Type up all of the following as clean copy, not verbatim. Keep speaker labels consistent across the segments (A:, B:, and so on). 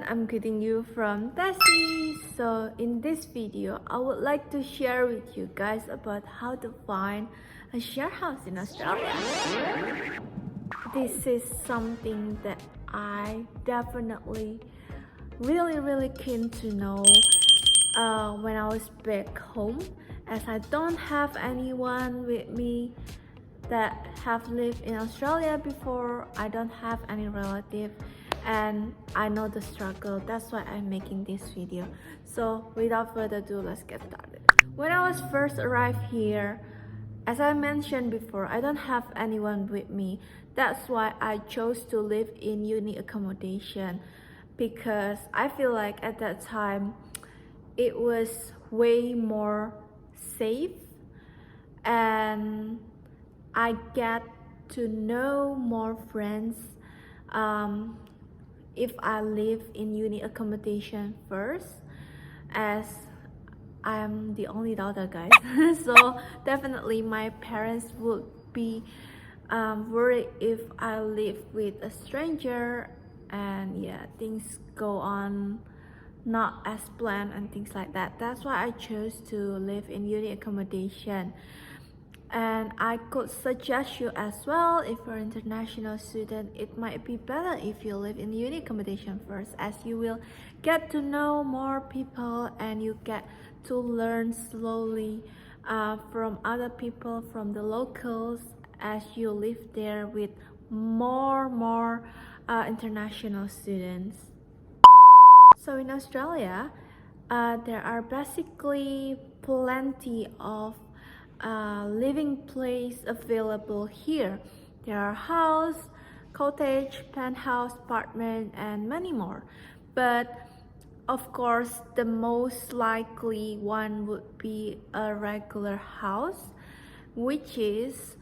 A: everyone, I'm greeting you from Tassie. So in this video, I would like to share with you guys about how to find a share house in Australia. This is something that I definitely really keen to know when I was back home, as I don't have anyone with me that have lived in Australia before. I don't have any relative and I know the struggle. That's why I'm making this video. So without further ado, let's get started. When I was first arrived here, as I mentioned before, I don't have anyone with me. That's why I chose to live in uni accommodation, because I feel like at that time it was way more safe and I get to know more friends if I live in uni accommodation first, as I'm the only daughter, guys. So definitely my parents would be worried if I live with a stranger and yeah, things go on not as planned and things like that. That's why I chose to live in uni accommodation. And I could suggest you as well, if you're an international student, it might be better if you live in uni accommodation first, as you will get to know more people and you get to learn slowly from other people, from the locals, as you live there with more international students. So in Australia, there are basically plenty of living place available here. There are house, cottage, penthouse, apartment, and many more. But of course, the most likely one would be a regular house, which is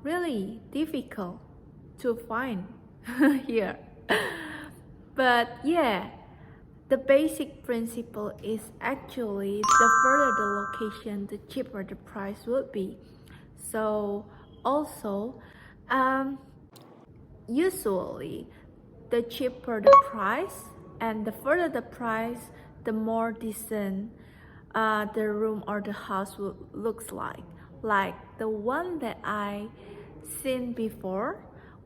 A: really difficult to find here. But yeah, the basic principle is actually the further the location, the cheaper the price would be. So also, usually the cheaper the price and the further the price, the more decent the room or the house looks like the one that I seen before,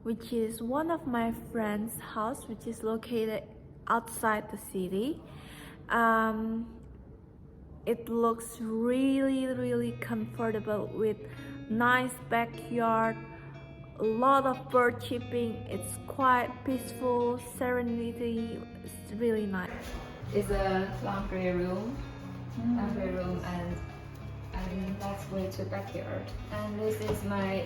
A: which is one of my friend's house, which is located outside the city. It looks really comfortable with nice backyard, a lot of bird chirping. It's quite peaceful, serenity. It's really nice.
B: It's a laundry room, and that's way to backyard. And this is my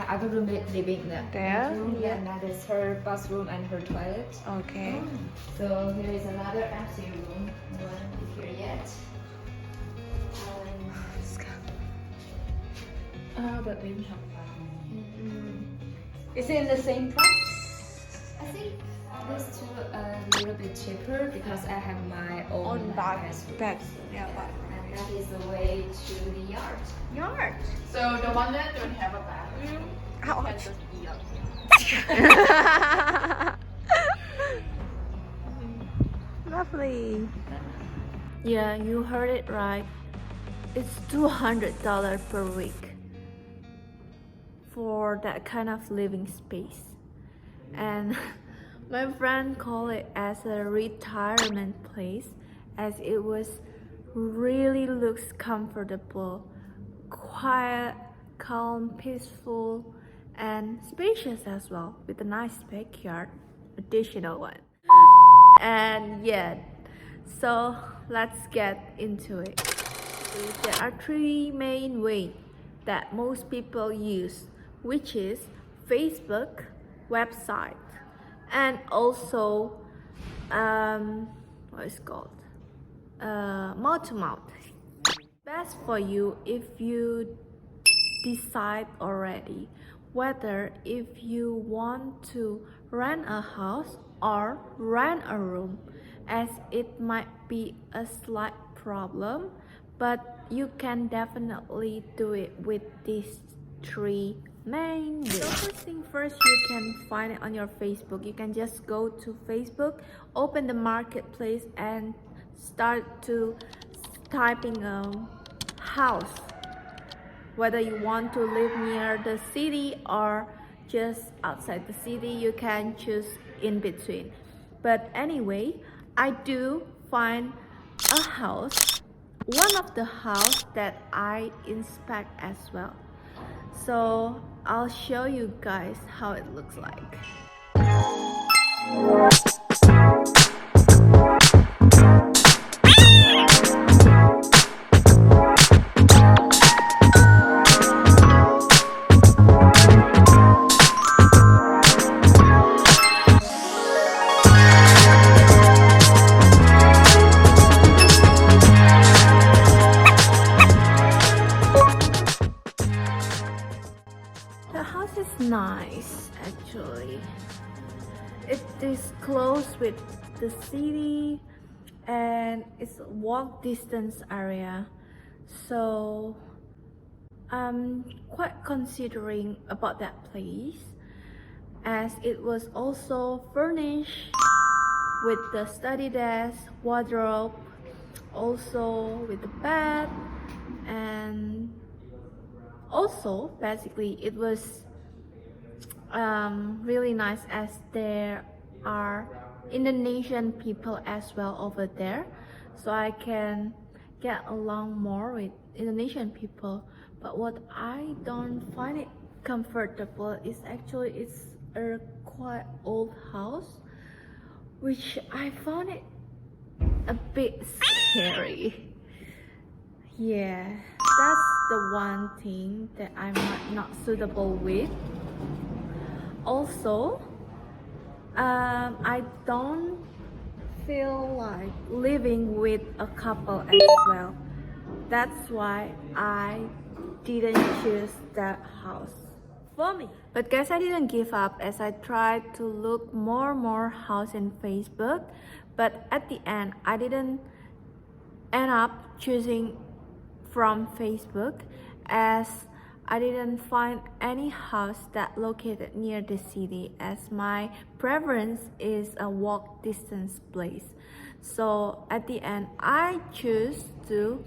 B: other room living
A: There?
B: room, yeah. And that is her bathroom and her toilet.
A: Okay.
B: So here is another empty room. No one is here yet. But we have
A: Is it in the same price?
B: I think these two are a little bit cheaper because I have my own bathroom.
A: Yeah,
B: And that is the way to the yard.
C: So the one that don't have a bathroom can just be up here.
A: Lovely. Yeah, you heard it right. It's $200 per week for that kind of living space. And my friend called it as a retirement place, as it was really looks comfortable, quiet, calm, peaceful, and spacious as well, with a nice backyard, additional one. And yeah, so let's get into it. There are three main ways that most people use, which is Facebook, website, and also what is called mouth to mouth. Best for you if you decide already whether if you want to rent a house or rent a room, as it might be a slight problem, but you can definitely do it with these three main way. So first thing first, you can find it on your Facebook. You can just go to Facebook, open the marketplace, and start to typing a house. Whether you want to live near the city or just outside the city, you can choose in between. But anyway, I do find a house, one of the house that I inspect as well. So I'll show you guys how it looks like. The house is nice actually. It is close with the city and it's a walk distance area. So I'm quite considering about that place as it was also furnished with the study desk, wardrobe, also with the bed, and also basically it was really nice as there are Indonesian people as well over there, so I can get along more with Indonesian people. But what I don't find it comfortable is actually it's a quite old house, which I found it a bit scary. Yeah, that's the one thing that I'm not suitable with. Also, I don't feel like living with a couple as well. That's why I didn't choose that house for me. But guys, I didn't give up as I tried to look more house in Facebook. But at the end, I didn't end up choosing from Facebook as I didn't find any house that located near the city as my preference is a walk distance place. So at the end, I choose to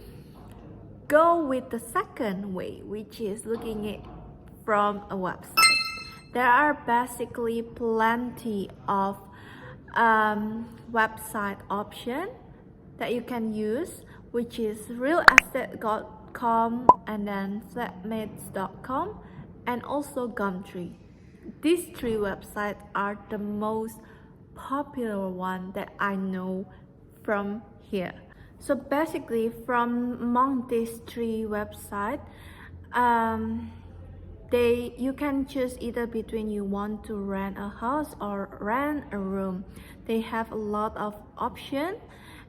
A: go with the second way, which is looking it from a website. There are basically plenty of website option that you can use, which is realestate.com and then flatmates.com and also Gumtree. These three websites are the most popular one that I know from here. So basically from among these three websites, you can choose either between you want to rent a house or rent a room. They have a lot of options,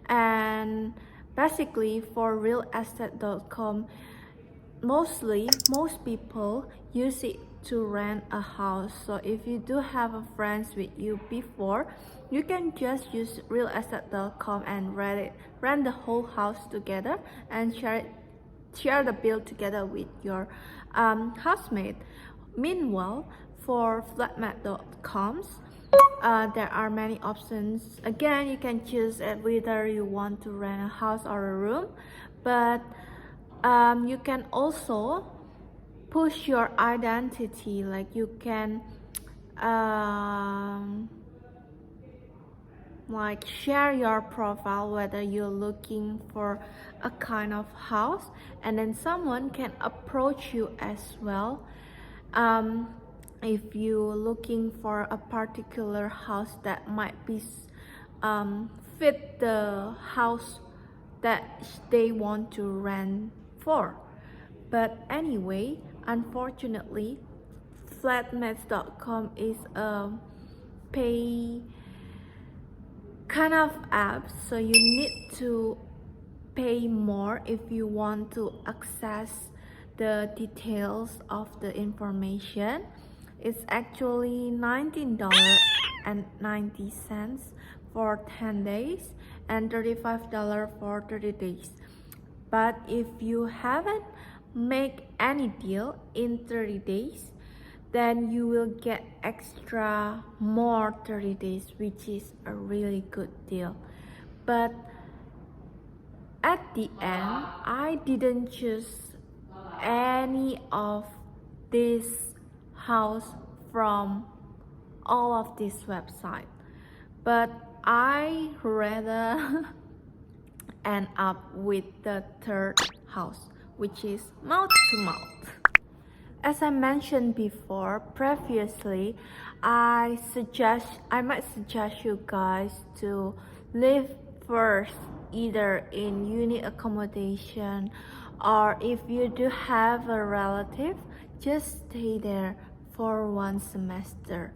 A: and basically for realestate.com, most people use it to rent a house. So if you do have a friends with you before, you can just use realestate.com and rent the whole house together and share the bill together with your housemate. Meanwhile, for flatmate.com, there are many options. Again, you can choose whether you want to rent a house or a room, but you can also push your identity, like you can like share your profile whether you're looking for a kind of house, and then someone can approach you as well if you're looking for a particular house that might be fit the house that they want to rent for. But anyway, unfortunately, flatmates.com is a pay kind of app, so you need to pay more if you want to access the details of the information. It's actually $19.90 for 10 days and $35 for 30 days. But if you haven't make any deal in 30 days, then you will get extra more 30 days, which is a really good deal. But at the end, I didn't choose any of this house from all of this website, but I rather end up with the third house, which is mouth to mouth. As I mentioned before previously, I might suggest you guys to live first either in unit accommodation, or if you do have a relative, just stay there for 1 semester,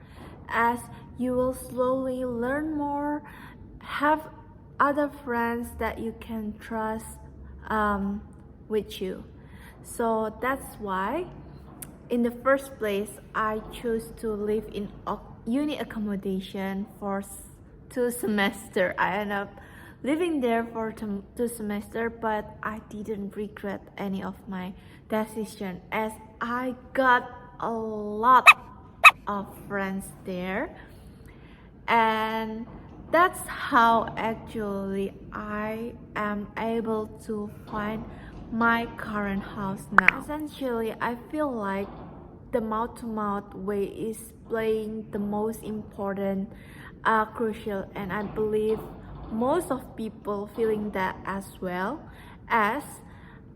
A: as you will slowly learn more, have other friends that you can trust with you. So that's why in the first place I chose to live in unit accommodation for 2 semesters. I ended up living there for 2 semesters, but I didn't regret any of my decision, as I got a lot of friends there, and that's how actually I am able to find my current house now. Essentially, I feel like the mouth-to-mouth way is playing the most important crucial, and I believe most of people feeling that as well, as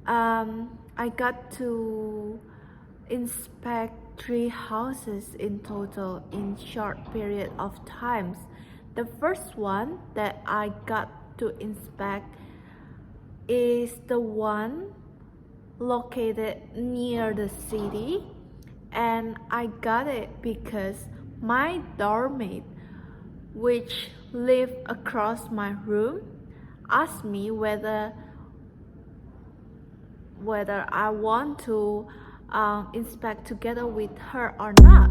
A: I got to inspect 3 houses in total in short period of times. The first one that I got to inspect is the one located near the city, and I got it because my doormate, which lived across my room, asked me whether I want to inspect together with her or not.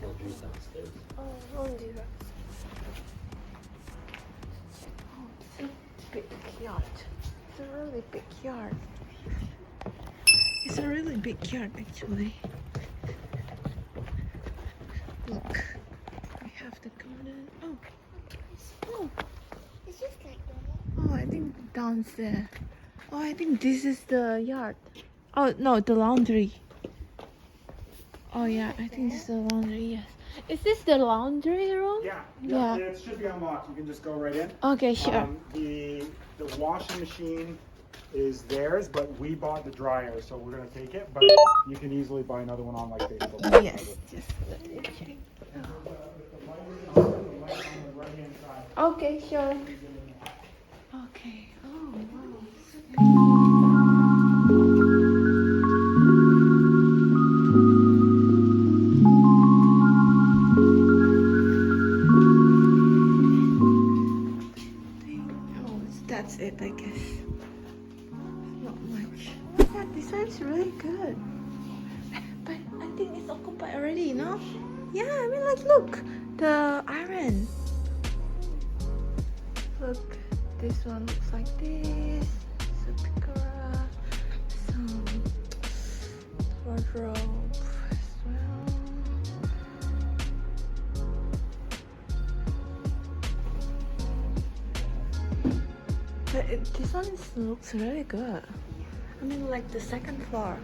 D: Laundry's downstairs.
A: Oh, laundry racks. Oh, it's a big yard. It's a really big yard. It's a really big yard actually. Look, we have the garden. Oh, oh,
C: It's just like normal.
A: oh! I think downstairs. Oh, I think this is the yard. Oh no, the laundry. Oh yeah, I think this is the laundry. Yes. Is this the laundry room?
E: Yeah, it should be unlocked. You can just go right in.
A: Okay, sure.
E: The washing machine is theirs, but we bought the dryer, so we're gonna take it. But you can easily buy another one on like Facebook.
A: Yes. Just let me check.
E: The light on the right-hand side.
A: Okay, sure. Okay. Oh wow. That's it, I guess. Not much. Oh my god, this one's really good. But I think it's occupied already, no? Yeah, I mean, like, look, the iron. Look, this one looks like this. Sakura, some wardrobe as well. But this one looks really good. I mean, like the second floor.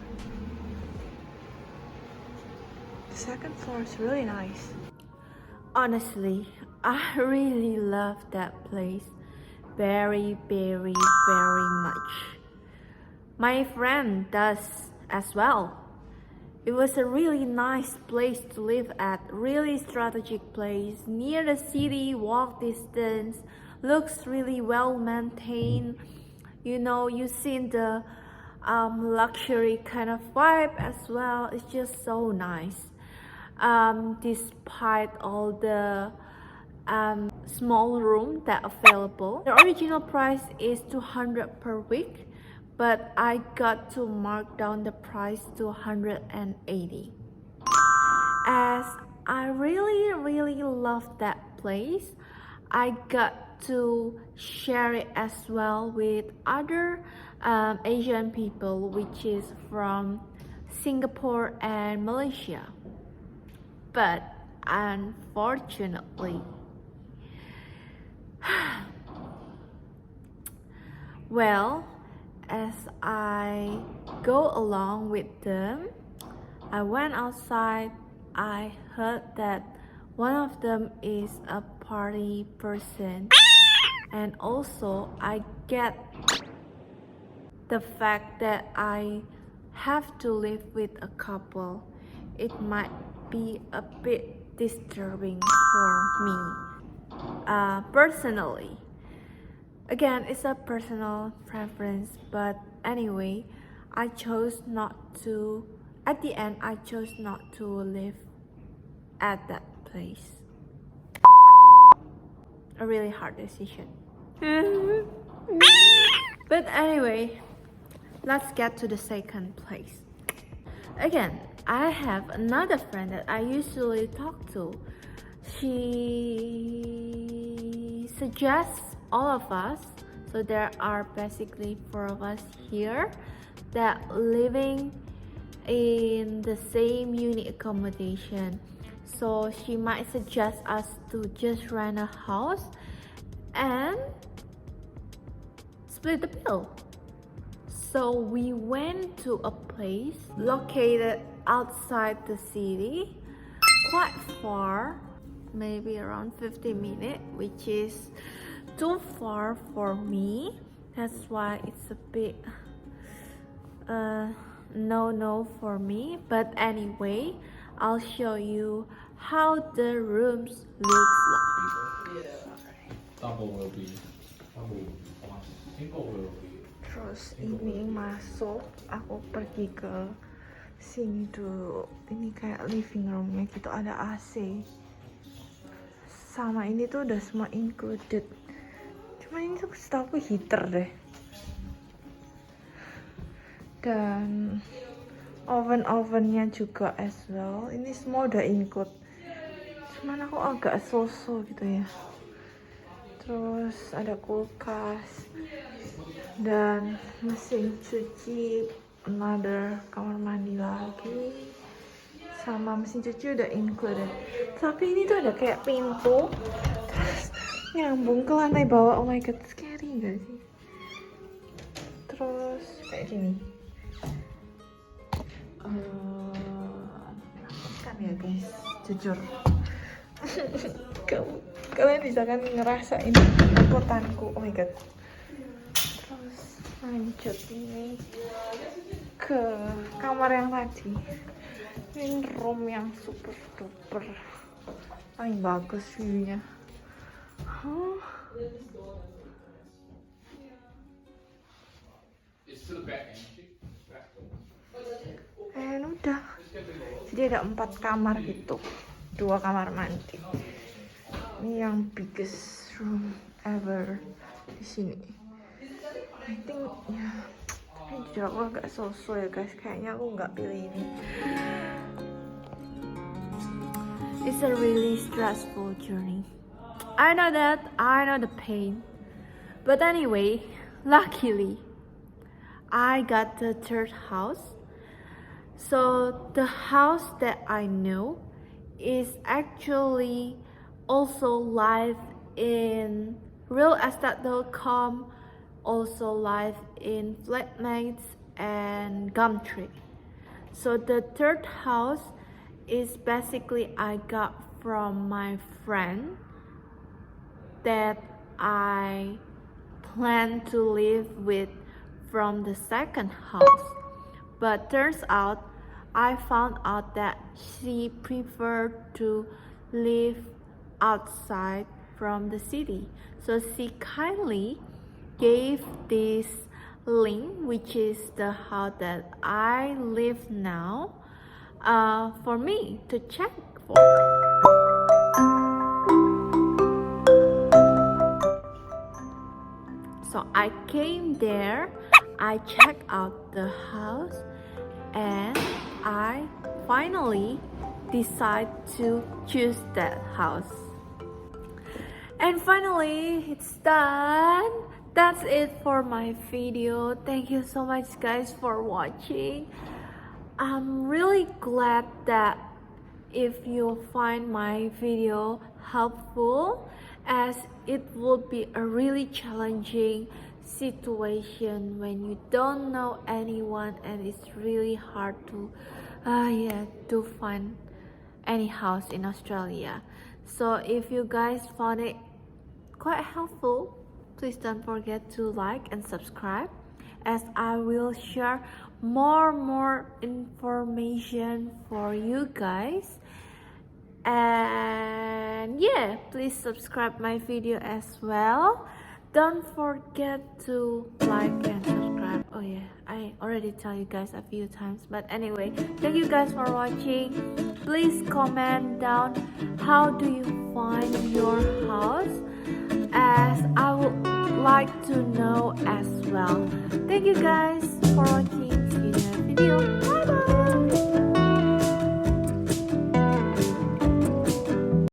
A: The second floor is really nice. Honestly, I really love that place very, very, very much. My friend does as well. It was a really nice place to live at, really strategic place, near the city, walk distance, looks really well maintained. You know, you seen the luxury kind of vibe as well. It's just so nice. despite all the small room that available. The original price is 200 per week, but I got to mark down the price to 180. As I really love that place, I got to share it as well with other Asian people, which is from Singapore and Malaysia. But unfortunately, well, as I go along with them, I went outside. I heard that one of them is a party person, and also I get the fact that I have to live with a couple. It might be a bit disturbing for me personally. Again, it's a personal preference, but anyway, I chose not to. At the end, I chose not to live at that place. A really hard decision. But anyway, let's get to the second place. Again, I have another friend that I usually talk to. She suggests all of us, so there are basically 4 of us here, that living in the same unit accommodation. So she might suggest us to just rent a house and split the bill. So we went to a place located outside the city, quite far, maybe around 50 minutes, which is too far for me. That's why it's a bit no for me. But anyway, I'll show you how the rooms looks like.
D: Double will be single will be.
A: Terus ini masuk, aku pergi ke sini dulu. Ini kayak living roomnya gitu, ada AC. Sama ini tuh udah semua included. Cuma ini tuh setahu aku heater deh. Dan ovennya juga as well. Ini semua udah include. Cuman aku agak so-so gitu ya. Terus ada kulkas dan mesin cuci, another kamar mandi lagi, sama mesin cuci udah included. Tapi ini tuh ada kayak pintu terus nyambung ke lantai bawah. Oh my god, scary gak sih? Terus kayak gini. Kan ya guys, jujur. Kalian bisa kan ngerasain ketakutanku. Oh my god. Terus lanjut ini ke kamar yang tadi. Ini room yang super duper paling bagus view-nya. Udah. Jadi ada 4 kamar gitu. 2 kamar mandi. Ini yang biggest room ever di sini. I think ya, ini jujur aku agak so-so ya guys. Kayaknya aku nggak pilih ini. It's a really stressful journey. I know that. I know the pain. But anyway, luckily, I got the 3rd house. So the house that I know is actually also live in realestate.com, also live in Flatmates and Gumtree. So the 3rd house is basically I got from my friend that I plan to live with from the 2nd house. But turns out I found out that she preferred to live outside from the city. So she kindly gave this link, which is the house that I live now, for me to check before. So I came there, I checked out the house, and I finally decide to choose that house. And finally, it's done. That's it for my video. Thank you so much guys for watching. I'm really glad that if you find my video helpful, as it will be a really challenging situation when you don't know anyone and it's really hard to find any house in Australia. So if you guys found it quite helpful, please don't forget to like and subscribe, as I will share more information for you guys. And yeah, please subscribe my video as well. Don't forget to like and subscribe. Oh yeah, I already tell you guys a few times, but anyway, thank you guys for watching. Please comment down how do you find your house, as I would like to know as well. Thank you guys for watching.